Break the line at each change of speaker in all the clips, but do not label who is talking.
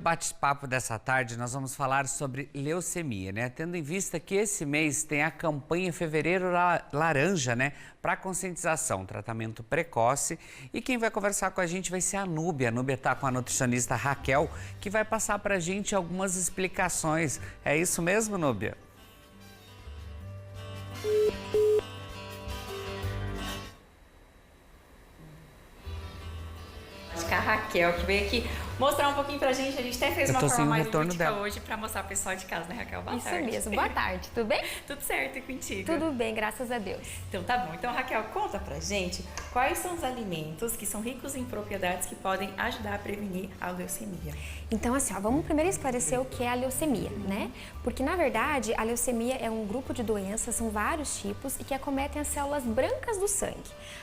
Bate-papo dessa tarde, nós vamos falar sobre leucemia, né? Tendo em vista que esse mês tem a campanha Fevereiro Laranja, né? Para conscientização, tratamento precoce. E quem vai conversar com a gente vai ser a Núbia. A Núbia está com a nutricionista Raquel, que vai passar para a gente algumas explicações. É isso mesmo, Núbia?
Acho que a Raquel, que veio aqui mostrar um pouquinho pra gente. A gente até fez uma forma mais lúdica hoje pra mostrar pro pessoal de casa, né, Raquel? Boa tarde.
Isso mesmo. Boa tarde. Tudo bem?
Tudo certo e contigo?
Tudo bem, graças a Deus.
Então tá bom. Então, Raquel, conta pra gente quais são os alimentos que são ricos em propriedades que podem ajudar a prevenir a leucemia.
Então, assim, vamos primeiro esclarecer o que é a leucemia, né? Porque, na verdade, a leucemia é um grupo de doenças, são vários tipos, e que acometem as células brancas do sangue.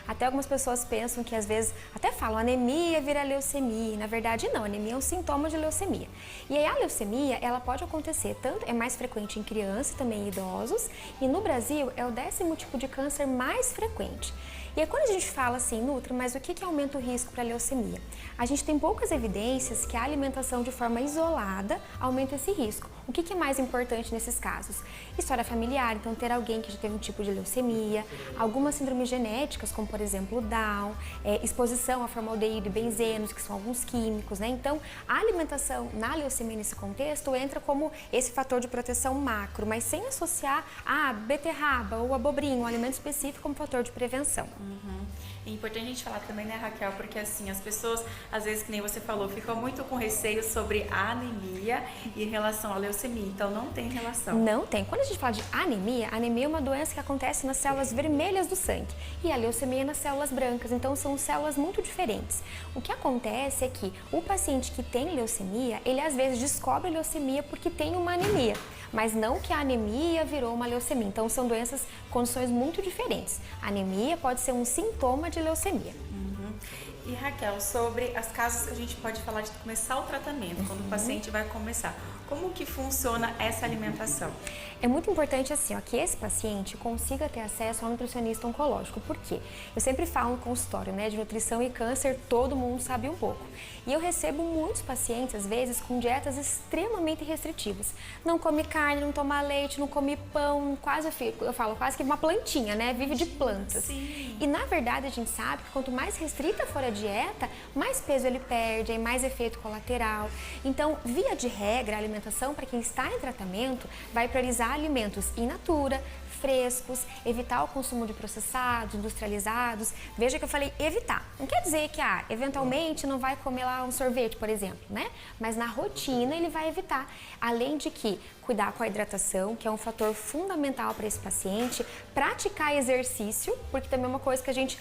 Até algumas pessoas pensam que, às vezes, até falam anemia vira leucemia. Na verdade, não. Anemia é um sintoma de leucemia. E aí, a leucemia, ela pode acontecer, é mais frequente em crianças e também em idosos, e no Brasil é o 10º tipo de câncer mais frequente. E aí, quando a gente fala assim, Nutri, mas o que aumenta o risco para a leucemia? A gente tem poucas evidências que a alimentação de forma isolada aumenta esse risco. O que é mais importante nesses casos? História familiar, então ter alguém que já teve um tipo de leucemia, algumas síndromes genéticas, como por exemplo o Down, exposição a formaldeído e benzenos, que são alguns químicos, né? Então, a alimentação na leucemia nesse contexto entra como esse fator de proteção macro, mas sem associar a beterraba ou abobrinha, um alimento específico como fator de prevenção.
É importante a gente falar também, né, Raquel, porque assim, as pessoas, às vezes, que nem você falou, ficam muito com receio sobre a anemia e em relação à leucemia, então não tem relação.
Não tem. Quando a gente fala de anemia é uma doença que acontece nas células vermelhas do sangue e a leucemia nas células brancas, então são células muito diferentes. O que acontece é que o paciente que tem leucemia, ele às vezes descobre leucemia porque tem uma anemia, mas não que a anemia virou uma leucemia. Então são doenças, condições muito diferentes. A anemia pode ser um sintoma de leucemia.
E Raquel, sobre as casos que a gente pode falar de começar o tratamento, quando o paciente vai começar, como que funciona essa alimentação?
É muito importante assim, que esse paciente consiga ter acesso ao nutricionista oncológico. Por quê? Eu sempre falo no consultório, né, de nutrição e câncer, todo mundo sabe um pouco. E eu recebo muitos pacientes, às vezes, com dietas extremamente restritivas. Não come carne, não toma leite, não come pão, eu falo quase que uma plantinha, né? Vive de plantas.
Sim.
E na verdade a gente sabe que quanto mais restrita for a dieta, mais peso ele perde, aí mais efeito colateral. Então, via de regra, a alimentação para quem está em tratamento vai priorizar alimentos in natura, frescos, evitar o consumo de processados, industrializados. Veja que eu falei evitar. Não quer dizer que, eventualmente não vai comer lá um sorvete, por exemplo, né? Mas na rotina ele vai evitar. Além de que cuidar com a hidratação, que é um fator fundamental para esse paciente, praticar exercício, porque também é uma coisa que a gente,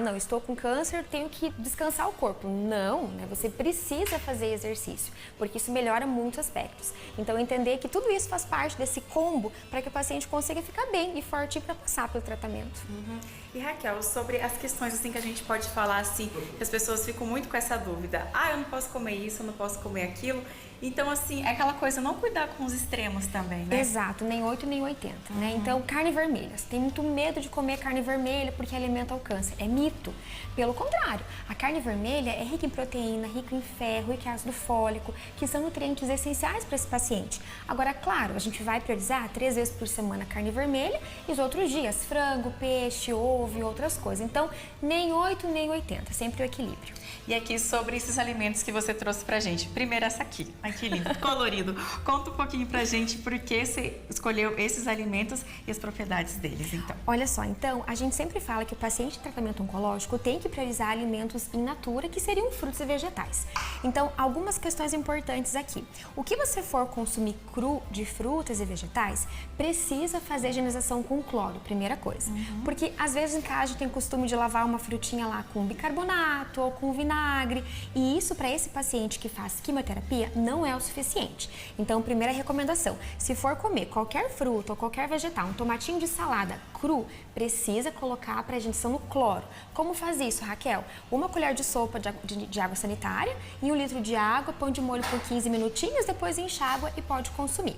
não, estou com câncer, tenho que descansar o corpo. Não, né? Você precisa fazer exercício, porque isso melhora muitos aspectos. Então, entender que tudo isso faz parte desse combo para que o paciente consiga ficar bem e forte para passar pelo tratamento.
E Raquel, sobre as questões assim que a gente pode falar assim, que as pessoas ficam muito com essa dúvida, eu não posso comer isso, eu não posso comer aquilo. Então, assim, é aquela coisa, não cuidar com os extremos também, né?
Exato, nem 8 nem 80, né? Então, carne vermelha. Você tem muito medo de comer carne vermelha porque alimenta o câncer. É mito. Pelo contrário, a carne vermelha é rica em proteína, rica em ferro, rica em ácido fólico, que são nutrientes essenciais para esse paciente. Agora, claro, a gente vai priorizar 3 vezes por semana carne vermelha e os outros dias, frango, peixe, ovo e outras coisas. Então, nem 8 nem 80, sempre o equilíbrio.
E aqui sobre esses alimentos que você trouxe pra gente. Primeiro essa aqui. Ai, que lindo, colorido. Conta um pouquinho pra gente por que você escolheu esses alimentos e as propriedades deles, então.
Olha só, então, a gente sempre fala que o paciente em tratamento oncológico tem que priorizar alimentos in natura, que seriam frutos e vegetais. Então, algumas questões importantes aqui. O que você for consumir cru de frutas e vegetais, precisa fazer higienização com cloro, primeira coisa. Porque, às vezes, em casa a gente tem costume de lavar uma frutinha lá com bicarbonato ou com vinagre, e isso para esse paciente que faz quimioterapia não é o suficiente. Então, primeira recomendação, se for comer qualquer fruta ou qualquer vegetal, um tomatinho de salada cru, precisa colocar para higienização no cloro. Como faz isso, Raquel? 1 colher de sopa de água sanitária e 1 litro de água, põe de molho por 15 minutinhos, depois enxágua e pode consumir.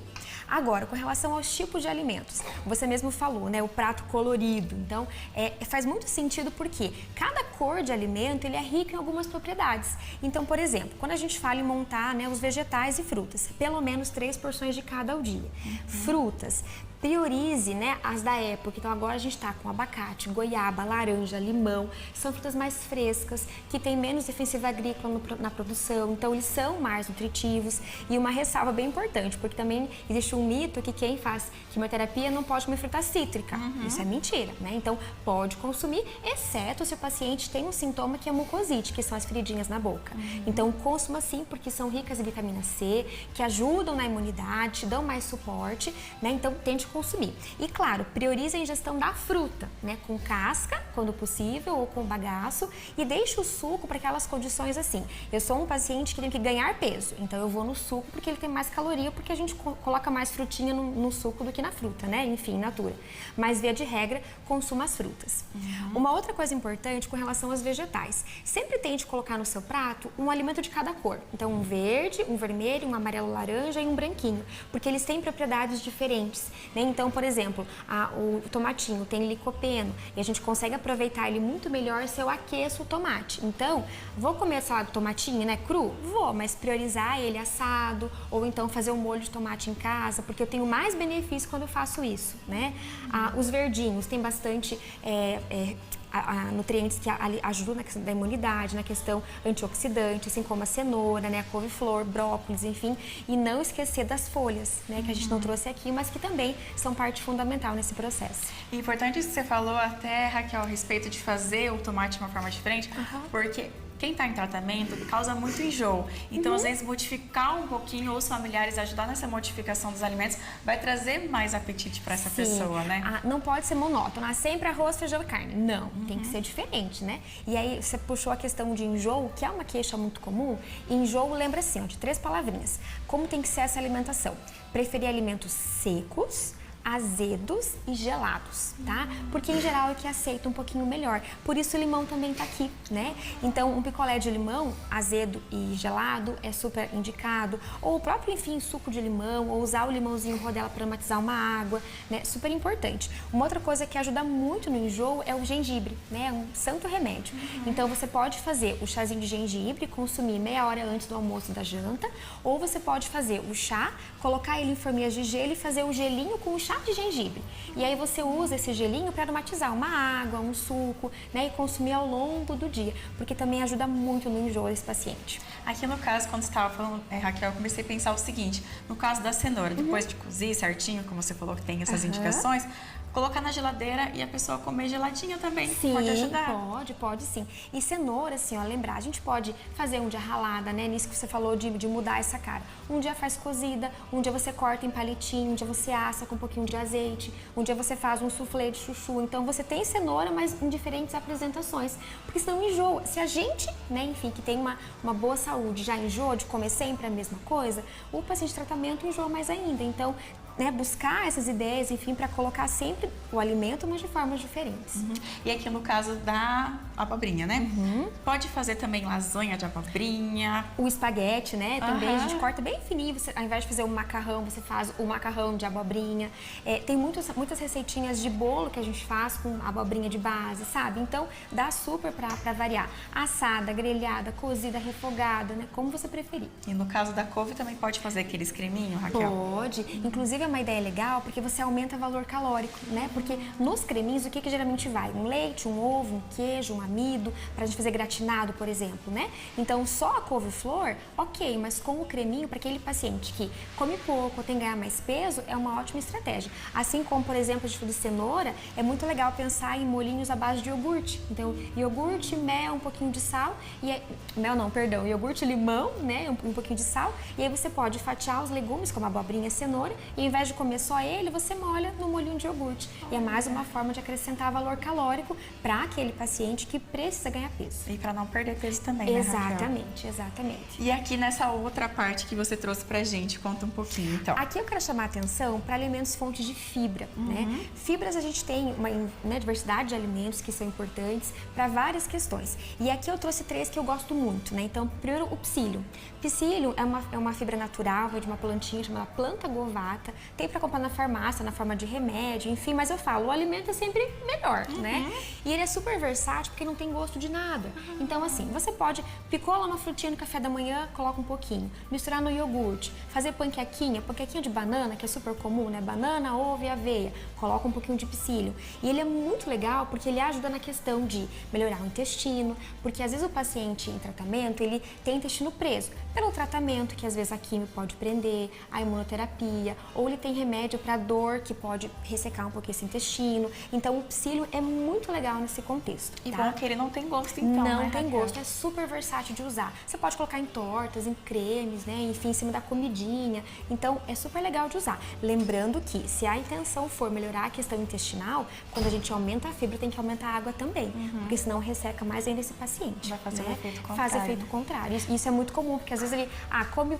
Agora, com relação aos tipos de alimentos, você mesmo falou, né, o prato colorido. Então, faz muito sentido porque cada cor de alimento, ele é rico em algumas propriedades. Então, por exemplo, quando a gente fala em montar, né, os vegetais e frutas, pelo menos 3 porções de cada ao dia. Frutas, priorize, né, as da época. Então agora a gente está com abacate, goiaba, laranja, limão. São frutas mais frescas, que têm menos defensiva agrícola na produção. Então eles são mais nutritivos. E uma ressalva bem importante, porque também existe um mito que quem faz quimioterapia não pode comer fruta cítrica. Isso é mentira, né? Então pode consumir, exceto se o paciente tem um sintoma que é mucosite, que são as feridinhas na boca. Então consuma sim, porque são ricas em vitamina C, que ajudam na imunidade, dão mais suporte, né? Então tente consumir. E claro, priorize a ingestão da fruta, né, com casca, quando possível, ou com bagaço, e deixe o suco para aquelas condições assim. Eu sou um paciente que tem que ganhar peso, então eu vou no suco porque ele tem mais caloria, porque a gente coloca mais frutinha no suco do que na fruta, né, enfim, in natura. Mas via de regra, consuma as frutas. Uma outra coisa importante com relação aos vegetais, sempre tente colocar no seu prato um alimento de cada cor. Então um verde, um vermelho, um amarelo laranja e um branquinho, porque eles têm propriedades diferentes, né? Então, por exemplo, o tomatinho tem licopeno e a gente consegue aproveitar ele muito melhor se eu aqueço o tomate. Então, vou comer salada de tomatinho, né, cru? Vou, mas priorizar ele assado ou então fazer um molho de tomate em casa, porque eu tenho mais benefício quando eu faço isso, né? Os verdinhos tem bastante nutrientes que ajudam na questão da imunidade, na questão antioxidante, assim como a cenoura, né, a couve-flor, brócolis, enfim. E não esquecer das folhas, né, que a gente não trouxe aqui, mas que também são parte fundamental nesse processo.
E importante isso que você falou até, Raquel, a respeito de fazer o tomate de uma forma diferente, porque quem está em tratamento causa muito enjoo. Então, às vezes, modificar um pouquinho, ou os familiares ajudar nessa modificação dos alimentos, vai trazer mais apetite para essa pessoa, né?
Não pode ser monótono, sempre arroz, feijão e carne. Não, tem que ser diferente, né? E aí, você puxou a questão de enjoo, que é uma queixa muito comum. Enjoo, lembra assim, ó, de 3 palavrinhas. Como tem que ser essa alimentação? Preferir alimentos secos, azedos e gelados, tá? Porque em geral é que aceita um pouquinho melhor. Por isso o limão também tá aqui, né? Então um picolé de limão azedo e gelado é super indicado, ou o próprio, enfim, suco de limão, ou usar o limãozinho em rodela para aromatizar uma água, né? Super importante. Uma outra coisa que ajuda muito no enjoo é o gengibre, né? É um santo remédio. Então você pode fazer o chazinho de gengibre, consumir meia hora antes do almoço e da janta, ou você pode fazer o chá, colocar ele em forminhas de gelo e fazer o gelinho com o chá de gengibre. E aí você usa esse gelinho para aromatizar uma água, um suco, né, e consumir ao longo do dia, porque também ajuda muito no enjoo desse paciente.
Aqui no caso, quando você estava falando, Raquel, eu comecei a pensar o seguinte, no caso da cenoura, depois de cozer certinho, como você falou que tem essas indicações, colocar na geladeira e a pessoa comer geladinha também.
Sim,
pode ajudar?
Pode sim. E cenoura, assim, ó, lembrar, a gente pode fazer um dia ralada, né? Nisso que você falou de mudar essa cara. Um dia faz cozida, um dia você corta em palitinho, um dia você assa com um pouquinho de azeite, um dia você faz um soufflé de chuchu. Então você tem cenoura, mas em diferentes apresentações, porque senão enjoa. Se a gente, né, enfim, que tem uma boa saúde, já enjoa de comer sempre a mesma coisa, o paciente de tratamento enjoa mais ainda. Então, né, buscar essas ideias, enfim, para colocar sempre o alimento, mas de formas diferentes.
E aqui no caso da abobrinha, né? Pode fazer também lasanha de abobrinha.
O espaguete, né? Também a gente corta bem fininho. Você, ao invés de fazer um macarrão, você faz o macarrão de abobrinha. Tem muitas receitinhas de bolo que a gente faz com abobrinha de base, sabe? Então, dá super para variar. Assada, grelhada, cozida, refogada, né? Como você preferir.
E no caso da couve também pode fazer aqueles creminhos, Raquel?
Pode. Inclusive, é uma ideia legal porque você aumenta o valor calórico, né? Porque nos creminhos, o que geralmente vai? Um leite, um ovo, um queijo, um amido, pra gente fazer gratinado, por exemplo, né? Então, só a couve-flor, ok, mas com o creminho, para aquele paciente que come pouco ou tem que ganhar mais peso, é uma ótima estratégia. Assim como, por exemplo, a gente falou de cenoura, é muito legal pensar em molhinhos à base de iogurte. Então, iogurte, mel, um pouquinho de sal, iogurte, limão, né? Um pouquinho de sal, e aí você pode fatiar os legumes, como a abobrinha e a cenoura, e ao invés de comer só ele, você molha no molhinho de iogurte. E é mais uma forma de acrescentar valor calórico para aquele paciente que precisa ganhar peso.
E para não perder peso também, né,
Exatamente, exatamente.
E aqui nessa outra parte que você trouxe pra gente, conta um pouquinho, então.
Aqui eu quero chamar a atenção para alimentos fontes de fibra, né? Fibras a gente tem uma diversidade de alimentos que são importantes para várias questões. E aqui eu trouxe 3 que eu gosto muito, né? Então, primeiro o psyllium. Psyllium é uma fibra natural, é de uma plantinha chamada planta govata, Tem para comprar na farmácia, na forma de remédio, enfim, mas eu falo, o alimento é sempre melhor, né? E ele é super versátil porque não tem gosto de nada. Então, assim, você pode picou lá uma frutinha no café da manhã, coloca um pouquinho, misturar no iogurte, fazer panquequinha de banana, que é super comum, né? Banana, ovo e aveia, coloca um pouquinho de psyllium. E ele é muito legal porque ele ajuda na questão de melhorar o intestino, porque às vezes o paciente em tratamento, ele tem intestino preso, pelo tratamento, que às vezes a quimio pode prender, a imunoterapia, ou ele tem remédio para dor, que pode ressecar um pouquinho esse intestino. Então, o psyllium é muito legal nesse contexto.
E
tá?
bom que ele não tem gosto, então,
Não
né,
tem
Raquel?
gosto, é super versátil de usar. Você pode colocar em tortas, em cremes, né? Enfim, em cima da comidinha. Então, é super legal de usar. Lembrando que, se a intenção for melhorar a questão intestinal, quando a gente aumenta a fibra, tem que aumentar a água também. Porque senão resseca mais ainda esse paciente.
Vai fazer
né?
o efeito contrário.
Faz efeito contrário. Isso é muito comum, porque às vezes ele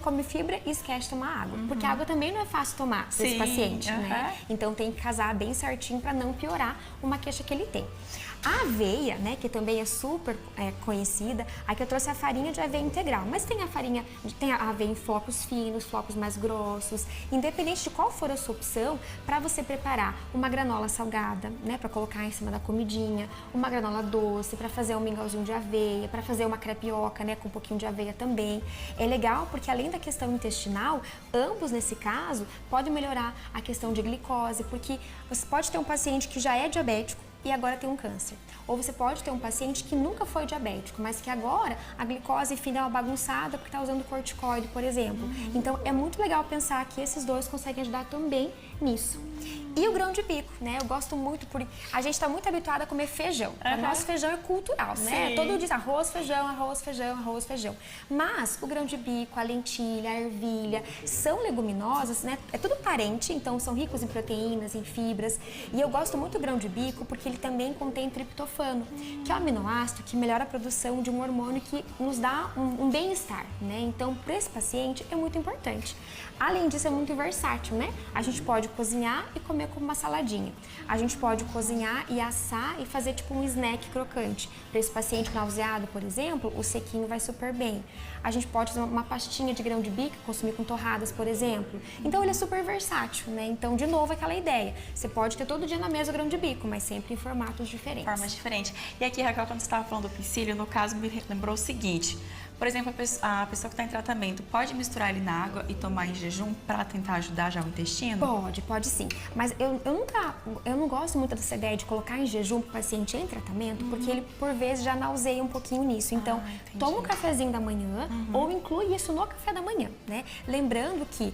come fibra e esquece de tomar água. Porque a água também não é fácil tomar desse paciente, né? Então tem que casar bem certinho para não piorar uma queixa que ele tem. A aveia, né, que também é super conhecida, aqui eu trouxe a farinha de aveia integral, mas tem a aveia em flocos finos, flocos mais grossos, independente de qual for a sua opção, para você preparar uma granola salgada, né, para colocar em cima da comidinha, uma granola doce, para fazer um mingauzinho de aveia, para fazer uma crepioca, né, com um pouquinho de aveia também. É legal porque além da questão intestinal, ambos nesse caso podem melhorar a questão de glicose, porque você pode ter um paciente que já é diabético e agora tem um câncer. Ou você pode ter um paciente que nunca foi diabético, mas que agora a glicose, enfim, dá uma bagunçada porque está usando corticoide, por exemplo. Então, é muito legal pensar que esses dois conseguem ajudar também nisso. E o grão de bico, né? Eu gosto muito, porque a gente está muito habituado a comer feijão. O nosso feijão é cultural, né? Todo dia arroz, feijão, arroz, feijão, arroz, feijão. Mas o grão de bico, a lentilha, a ervilha, são leguminosas, né? É tudo parente, então são ricos em proteínas, em fibras. E eu gosto muito do grão de bico porque ele também contém triptofano, que é um aminoácido que melhora a produção de um hormônio que nos dá um bem-estar, né? Então, para esse paciente é muito importante. Além disso, é muito versátil, né? A gente pode cozinhar e comer como uma saladinha. A gente pode cozinhar e assar e fazer tipo um snack crocante. Para esse paciente nauseado, por exemplo, o sequinho vai super bem. A gente pode fazer uma pastinha de grão de bico, consumir com torradas, por exemplo. Então, ele é super versátil, né? Então, de novo, aquela ideia. Você pode ter todo dia na mesa o grão de bico, mas sempre em formatos diferentes.
Formas diferentes. E aqui, Raquel, quando você estava falando do psyllium, no caso, me lembrou o seguinte. Por exemplo, a pessoa que está em tratamento pode misturar ele na água e tomar em jejum para tentar ajudar já o intestino?
Pode sim. Mas eu não gosto muito dessa ideia de colocar em jejum para o paciente em tratamento, porque ele, por vezes, já nauseia um pouquinho nisso. Então, toma um cafezinho da manhã ou inclui isso no café da manhã, né? Lembrando que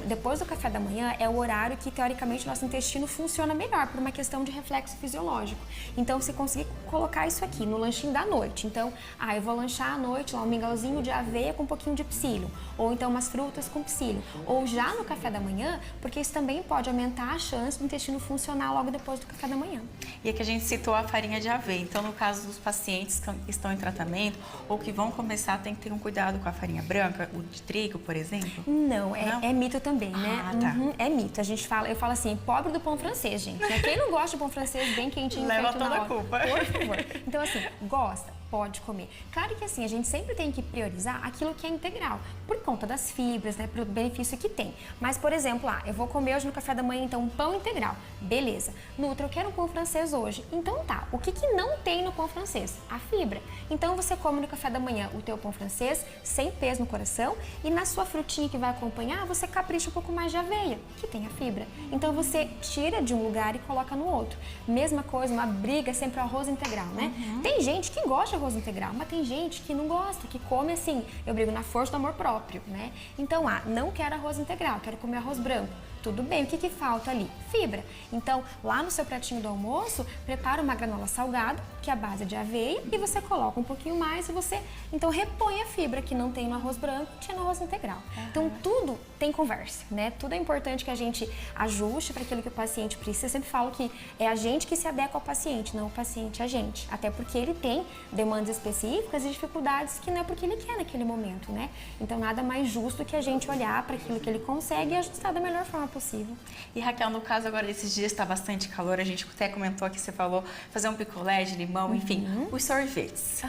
depois do café da manhã é o horário que, teoricamente, o nosso intestino funciona melhor por uma questão de reflexo fisiológico. Então, se conseguir colocar isso aqui no lanchinho da noite. Então, eu vou lanchar à noite lá um mingauzinho de aveia com um pouquinho de psyllium, ou então umas frutas com psyllium, ou já no café da manhã, porque isso também pode aumentar a chance do intestino funcionar logo depois do café da manhã.
E aqui a gente citou a farinha de aveia, então no caso dos pacientes que estão em tratamento ou que vão começar, tem que ter um cuidado com a farinha branca, o de trigo, por exemplo?
Não, é mito também, né?
Tá.
É mito. Eu falo assim, pobre do pão francês, gente. Né? Quem não gosta de pão francês bem quentinho,
leva
feito
toda
na
a
hora,
culpa.
por favor. Então assim, gosta? Pode comer. Claro que assim, a gente sempre tem que priorizar aquilo que é integral, por conta das fibras, né, pelo benefício que tem. Mas, por exemplo, eu vou comer hoje no café da manhã, então, um pão integral. Beleza. Nutra, eu quero um pão francês hoje. Então tá, o que não tem no pão francês? A fibra. Então, você come no café da manhã o teu pão francês, sem peso no coração, e na sua frutinha que vai acompanhar, você capricha um pouco mais de aveia, que tem a fibra. Então, você tira de um lugar e coloca no outro. Mesma coisa, uma briga, sempre o arroz integral, né? Tem gente que gosta de arroz integral, mas tem gente que não gosta, que come assim, eu brigo na força do amor próprio, né? Então, não quero arroz integral, quero comer arroz branco. Tudo bem, o que falta ali? Fibra. Então, lá no seu pratinho do almoço, prepara uma granola salgada, que é a base de aveia, e você coloca um pouquinho mais e você, então, repõe a fibra que não tem no arroz branco, tinha no arroz integral. Então, tudo tem conversa, né? Tudo é importante que a gente ajuste para aquilo que o paciente precisa. Eu sempre falo que é a gente que se adequa ao paciente, não o paciente a gente. Até porque ele tem demandas específicas e dificuldades que não é porque ele quer naquele momento, né? Então nada mais justo que a gente olhar para aquilo que ele consegue e ajustar da melhor forma possível.
E Raquel, no caso agora desses dias está bastante calor, a gente até comentou aqui, você falou, fazer um picolé de limão, enfim, os sorvetes.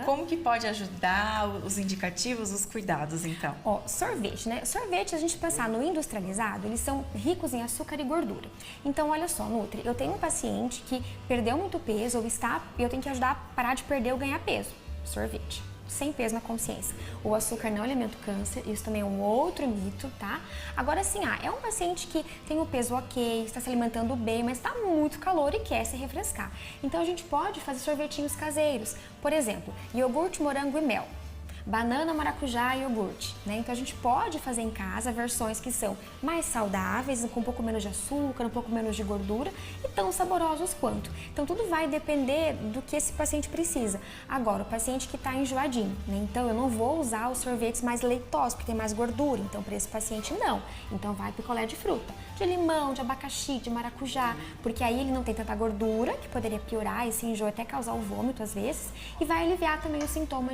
Como que pode ajudar, os indicativos, os cuidados, então?
Ó, sorvete, né? Sorvete, a gente pensar no industrializado, eles são ricos em açúcar e gordura. Então, olha só, Nutri, eu tenho um paciente que perdeu muito peso ou está, eu tenho que ajudar a parar de perder ou ganhar peso. Sorvete. Sem peso na consciência. O açúcar não alimenta o câncer, isso também é um outro mito, tá? Agora sim, é um paciente que tem o peso ok, está se alimentando bem, mas está muito calor e quer se refrescar. Então a gente pode fazer sorvetinhos caseiros, por exemplo, iogurte, morango e mel. Banana, maracujá e iogurte, né? Então a gente pode fazer em casa versões que são mais saudáveis, com um pouco menos de açúcar, um pouco menos de gordura e tão saborosos quanto. Então tudo vai depender do que esse paciente precisa. Agora, o paciente que está enjoadinho, né? Então eu não vou usar os sorvetes mais leitosos, porque tem mais gordura, então para esse paciente não. Então vai picolé de fruta, de limão, de abacaxi, de maracujá, porque aí ele não tem tanta gordura, que poderia piorar esse enjoo, até causar o vômito às vezes, e vai aliviar também o sintoma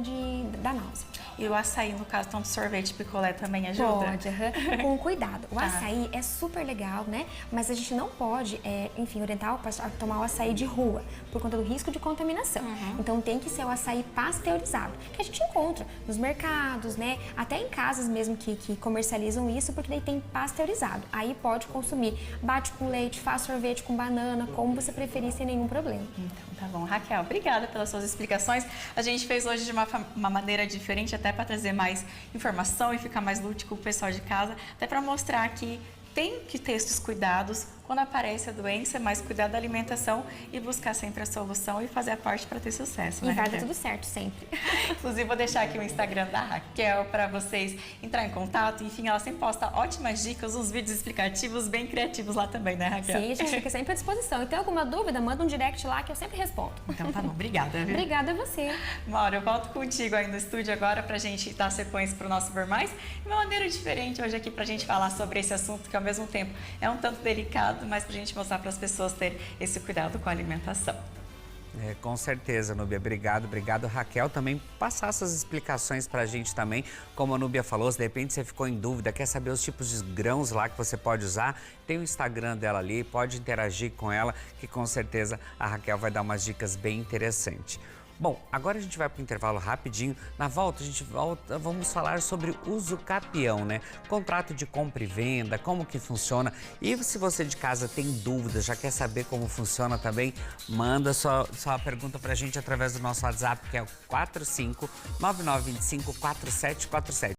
da náusea.
E o açaí, no caso, tanto sorvete e picolé também ajuda?
Pode, com cuidado. O açaí é super legal, né? Mas a gente não pode, enfim, orientar o paciente a tomar o açaí de rua, por conta do risco de contaminação. Então tem que ser o açaí pasteurizado, que a gente encontra nos mercados, né? Até em casas mesmo que comercializam isso, porque daí tem pasteurizado. Aí pode consumir, bate com leite, faz sorvete com banana, como você preferir, sem nenhum problema.
Então tá bom. Raquel, obrigada pelas suas explicações. A gente fez hoje de uma maneira diferente, até para trazer mais informação e ficar mais lúdico o pessoal de casa, até para mostrar que tem que ter esses cuidados quando aparece a doença, mas cuidar da alimentação e buscar sempre a solução e fazer a parte para ter sucesso, né,
E vai dar
Raquel?
tudo certo sempre.
Inclusive, vou deixar aqui o Instagram da Raquel para vocês entrar em contato. Enfim, ela sempre posta ótimas dicas, uns vídeos explicativos bem criativos lá também, né, Raquel?
Sim, a gente fica sempre à disposição. Então, alguma dúvida, manda um direct lá que eu sempre respondo.
Então tá bom, obrigada. Viu?
Obrigada a você.
Mauro, eu volto contigo aí no estúdio agora pra gente dar sequência pro nosso Por Mais. De uma maneira diferente hoje aqui pra gente falar sobre esse assunto que ao mesmo tempo é um tanto delicado, mas pra gente mostrar para as pessoas terem esse cuidado com a alimentação.
Com certeza, Núbia. Obrigado, Raquel, também passar essas explicações pra gente também. Como a Núbia falou, se de repente você ficou em dúvida, quer saber os tipos de grãos lá que você pode usar, tem o Instagram dela ali, pode interagir com ela, que com certeza a Raquel vai dar umas dicas bem interessantes. Bom, agora a gente vai para o intervalo rapidinho. Na volta, vamos falar sobre uso capião, né? Contrato de compra e venda, como que funciona. E se você de casa tem dúvidas, já quer saber como funciona também, manda sua pergunta para a gente através do nosso WhatsApp, que é o 45 9925 4747.